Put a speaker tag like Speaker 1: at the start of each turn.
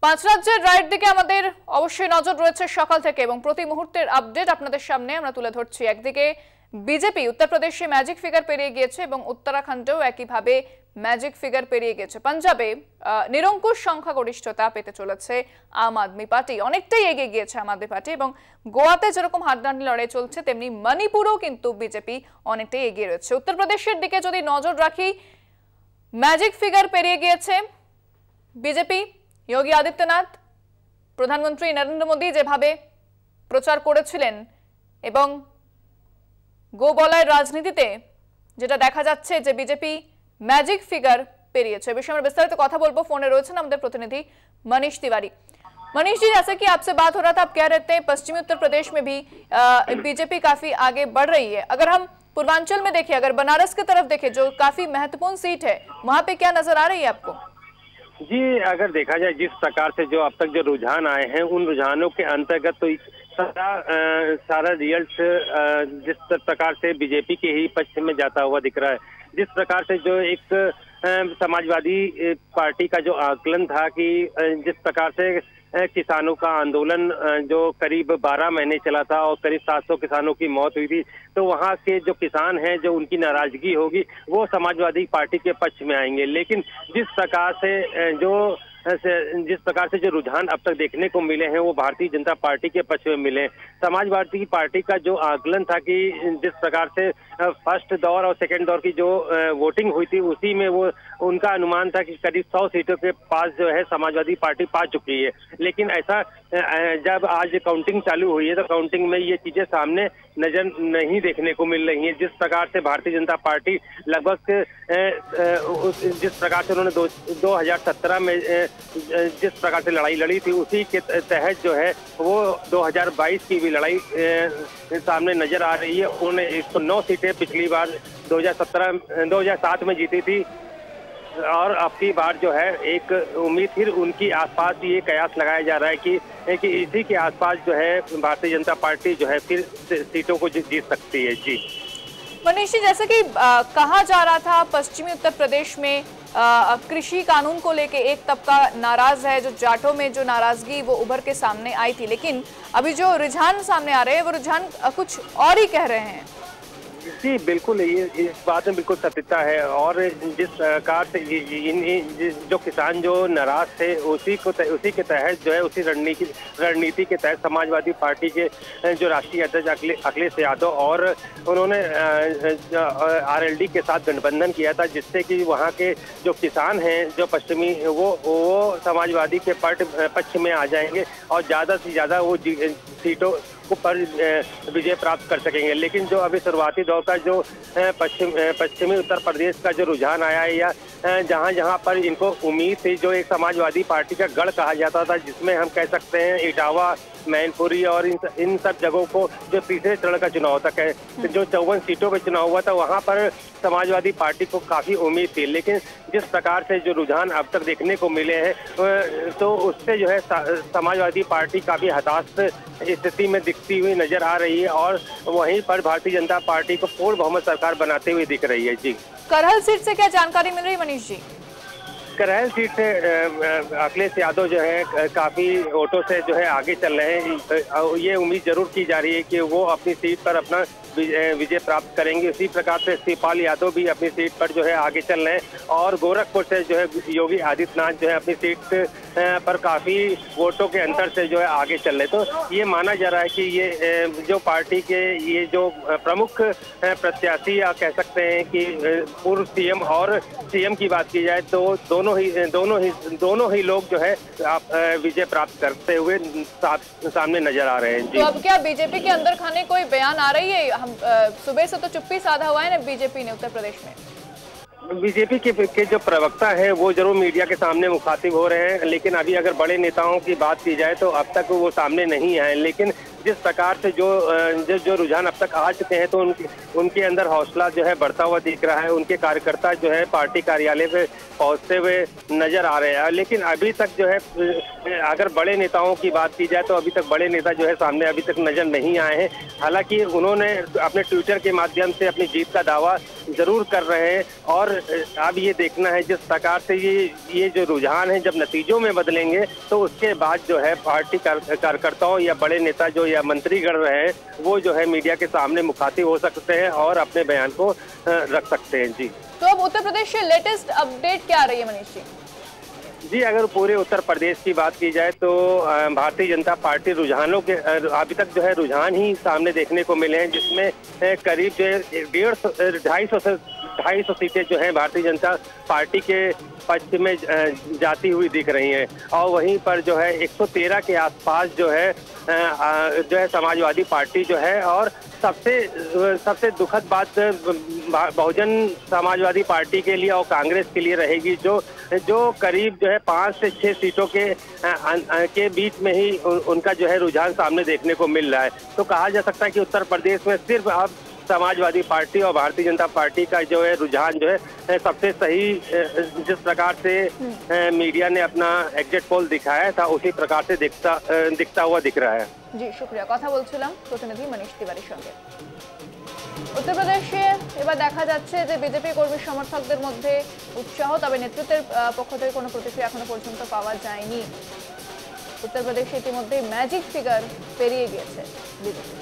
Speaker 1: পাঁচ রাজ্যের রায়ের দিকে আমাদের অবশ্যই নজর রয়েছে সকাল থেকে এবং প্রতি মুহূর্তের আপডেট আপনাদের সামনে আমরা তুলে ধরছি। একদিকে বিজেপি উত্তরপ্রদেশে ম্যাজিক ফিগার পেরিয়ে গিয়েছে এবং উত্তরাখণ্ডেও একইভাবে ম্যাজিক ফিগার পেরিয়ে গেছে। পাঞ্জাবে নিরঙ্কুশ সংখ্যাগরিষ্ঠতা পেতে চলেছে আম আদমি পার্টি, অনেকটাই এগিয়ে গিয়েছে আম আদমি পার্টি এবং গোয়াতে যেরকম হাড্ডাহাড্ডি লড়াই চলছে তেমনি মণিপুরেও কিন্তু বিজেপি অনেকটাই এগিয়ে রয়েছে। উত্তরপ্রদেশের দিকে যদি নজর রাখি, ম্যাজিক ফিগার পেরিয়ে গিয়েছে বিজেপি। योगी आदित्यनाथ प्रधानमंत्री नरेंद्र मोदी যেভাবে প্রচার করেছিলেন এবং গোবলয়ের রাজনীতিতে যেটা দেখা যাচ্ছে যে বিজেপি ম্যাজিক ফিগার পেরিয়েছে। বিষয়ে আমরা বিস্তারিত কথা বলবো। फोने রয়েছেন আমাদের প্রতিনিধि मनीष तिवारी। मनीष जी, जैसे कि आपसे बात हो रहा था, आप कह रहे थे पश्चिमी उत्तर प्रदेश में भी बीजेपी काफी आगे बढ़ रही है। अगर हम पूर्वांचल में देखें, अगर बनारस की तरफ देखें जो काफी महत्वपूर्ण सीट है, वहां पे क्या नजर आ रही है आपको?
Speaker 2: जी, अगर देखा जाए जिस प्रकार से जो अब तक जो रुझान आए हैं उन रुझानों के अंतर्गत तो सारा रिजल्ट जिस प्रकार से बीजेपी के ही पक्ष में जाता हुआ दिख रहा है। जिस प्रकार से जो एक समाजवादी पार्टी का जो आकलन था कि जिस प्रकार से किसानों का आंदोलन जो करीब 12 महीने चला था और करीब 700 किसानों की मौत हुई थी, तो वहां के जो किसान हैं जो उनकी नाराजगी होगी वो समाजवादी पार्टी के पक्ष में आएंगे। लेकिन जिस प्रकार से जो रुझान अब तक देखने को मिले हैं वो भारतीय जनता पार्टी के पक्ष में मिले। समाजवादी पार्टी का जो आकलन था कि जिस प्रकार से फर्स्ट दौर और सेकंड दौर की जो वोटिंग हुई थी उसी में वो उनका अनुमान था कि करीब 100 सीटों के पास जो है समाजवादी पार्टी पा चुकी है। लेकिन ऐसा जब आज काउंटिंग चालू हुई है तो काउंटिंग में ये चीजें सामने नजर नहीं देखने को मिल रही है। जिस प्रकार से भारतीय जनता पार्टी लगभग जिस प्रकार से उन्होंने 2017 में जिस प्रकार से लड़ाई लड़ी थी उसी के तहत जो है वो 2022 की भी लड़ाई सामने नजर आ रही है। उन्होंने 109 सीटें पिछली बार 2007 में जीती थी और अब की बार जो है एक उम्मीद फिर उनकी आसपास ये कयास लगाया जा रहा है कि इसी के आसपास जो है भारतीय जनता पार्टी जो है फिर सीटों को जीत सकती है। जी
Speaker 1: मनीष जी, जैसे कि कहा जा रहा था पश्चिमी उत्तर प्रदेश में कृषि कानून को लेके एक तबका नाराज है, जो जाटों में जो नाराजगी वो उभर के सामने आई थी, लेकिन अभी जो रुझान सामने आ रहे हैं वो रुझान कुछ और ही कह रहे हैं।
Speaker 2: जी बिल्कुल, ये इस बात में बिल्कुल सत्यता है और जिस प्रकार से जो किसान जो नाराज थे उसी के तहत जो है उसी रणनीति के तहत समाजवादी पार्टी के जो राष्ट्रीय अध्यक्ष अखिलेश यादव और उन्होंने आरएलडी के साथ गठबंधन किया था, जिससे कि वहाँ के जो किसान हैं जो पश्चिमी वो समाजवादी के पक्ष में आ जाएंगे और ज़्यादा से ज़्यादा वो सीटों पर विजय प्राप्त कर सकेंगे। लेकिन जो अभी शुरुआती दौर का जो पश्चिमी उत्तर प्रदेश का जो रुझान आया है या जहां पर इनको उम्मीद थी, जो एक समाजवादी पार्टी का गढ़ कहा जाता था, जिसमें हम कह सकते हैं इटावा, मैनपुरी और इन सब जगहों को जो तीसरे चरण का चुनाव तक है, जो 54 सीटों पर चुनाव हुआ था वहां पर समाजवादी पार्टी को काफी उम्मीद थी। लेकिन जिस प्रकार से जो रुझान अब तक देखने को मिले हैं तो उससे जो है समाजवादी पार्टी काफी हताश स्थिति में दिखती हुई नजर आ रही है और वहीं पर भारतीय जनता पार्टी को पूर्ण बहुमत सरकार बनाते हुए दिख रही है। जी,
Speaker 1: करहल सीट से क्या जानकारी मिल रही है मनीष जी?
Speaker 2: करहल सीट से अखिलेश यादव जो है काफी वोटों से जो है आगे चल रहे हैं। ये उम्मीद जरूर की जा रही है कि वो अपनी सीट पर अपना विजय प्राप्त करेंगे। उसी प्रकार से शिवपाल यादव भी अपनी सीट पर जो है आगे चल रहे हैं और गोरखपुर से जो है योगी आदित्यनाथ जो है अपनी सीट पर काफी वोटों के अंतर से जो है आगे चल रहे। तो ये माना जा रहा है कि ये जो पार्टी के ये जो प्रमुख प्रत्याशी या कह सकते हैं कि पूर्व सीएम और सीएम की बात की जाए तो दोनों ही लोग जो है विजय प्राप्त करते हुए सामने नजर आ रहे हैं। जी,
Speaker 1: तो अब क्या बीजेपी के अंदर खाने कोई बयान आ रही है? हम सुबह से तो चुप्पी साधा हुआ है ना बीजेपी ने उत्तर प्रदेश में।
Speaker 2: बीजेपी के जो प्रवक्ता हैं वो जरूर मीडिया के सामने मुखातिब हो रहे हैं, लेकिन अभी अगर बड़े नेताओं की बात की जाए तो अब तक वो सामने नहीं आए। लेकिन जिस प्रकार से जो रुझान अब तक आ चुके हैं तो उनके अंदर हौसला जो है बढ़ता हुआ दिख रहा है। उनके कार्यकर्ता जो है पार्टी कार्यालय पे पहुंचते हुए नजर आ रहे हैं। लेकिन अभी तक जो है अगर बड़े नेताओं की बात की जाए तो अभी तक बड़े नेता जो है सामने अभी तक नजर नहीं आए हैं। हालांकि उन्होंने अपने ट्विटर के माध्यम से अपनी जीत का दावा जरूर कर रहे हैं। और अब ये देखना है जिस प्रकार से ये जो रुझान है जब नतीजों में बदलेंगे तो उसके बाद जो है पार्टी कार्यकर्ताओं या बड़े नेता जो या मंत्रीगण रहे वो जो है मीडिया के सामने मुखातिब हो सकते हैं और अपने बयान को रख सकते हैं। जी, तो
Speaker 1: अब उत्तर प्रदेश से लेटेस्ट अपडेट क्या आ रही है मनीष जी?
Speaker 2: जी, अगर पूरे उत्तर प्रदेश की बात की जाए तो भारतीय जनता पार्टी रुझानों के अभी तक जो है रुझान ही सामने देखने को मिले हैं, जिसमें करीब जो है 250 सीटें जो है भारतीय जनता पार्टी के पक्ष में जाती हुई दिख रही हैं। और वहीं पर जो है 113 के आसपास जो है समाजवादी पार्टी जो है। और सबसे दुखद बात बहुजन समाजवादी पार्टी के लिए और कांग्रेस के लिए रहेगी, जो करीब जो है 5 से 6 सीटों के बीच में ही उनका जो है रुझान सामने देखने को मिल रहा है। तो कहा जा सकता है कि उत्तर प्रदेश में सिर्फ अब समाजवादी पार्टी और भारतीय जनता पार्टी का जो है रुझान जो है सबसे सही, जिस प्रकार से मीडिया ने अपना एग्जिट पोल दिखाया था उसी प्रकार से दिखता हुआ दिख रहा है।
Speaker 1: जी, शुक्रिया। কথা বলছিলাম প্রতিনিধি মনীষ তিওয়ারির সঙ্গে। উত্তর প্রদেশে এবার দেখা যাচ্ছে যে বিজেপি কর্মী সমর্থকদের মধ্যে উৎসাহ, তবে নেতৃত্বের পক্ষ থেকে কোনো প্রতিক্রিয়া এখনো পর্যন্ত পাওয়া যায়নি। উত্তর প্রদেশে ইতিমধ্যে ম্যাজিক ফিগার পেরিয়ে গিয়েছে বিজেপি।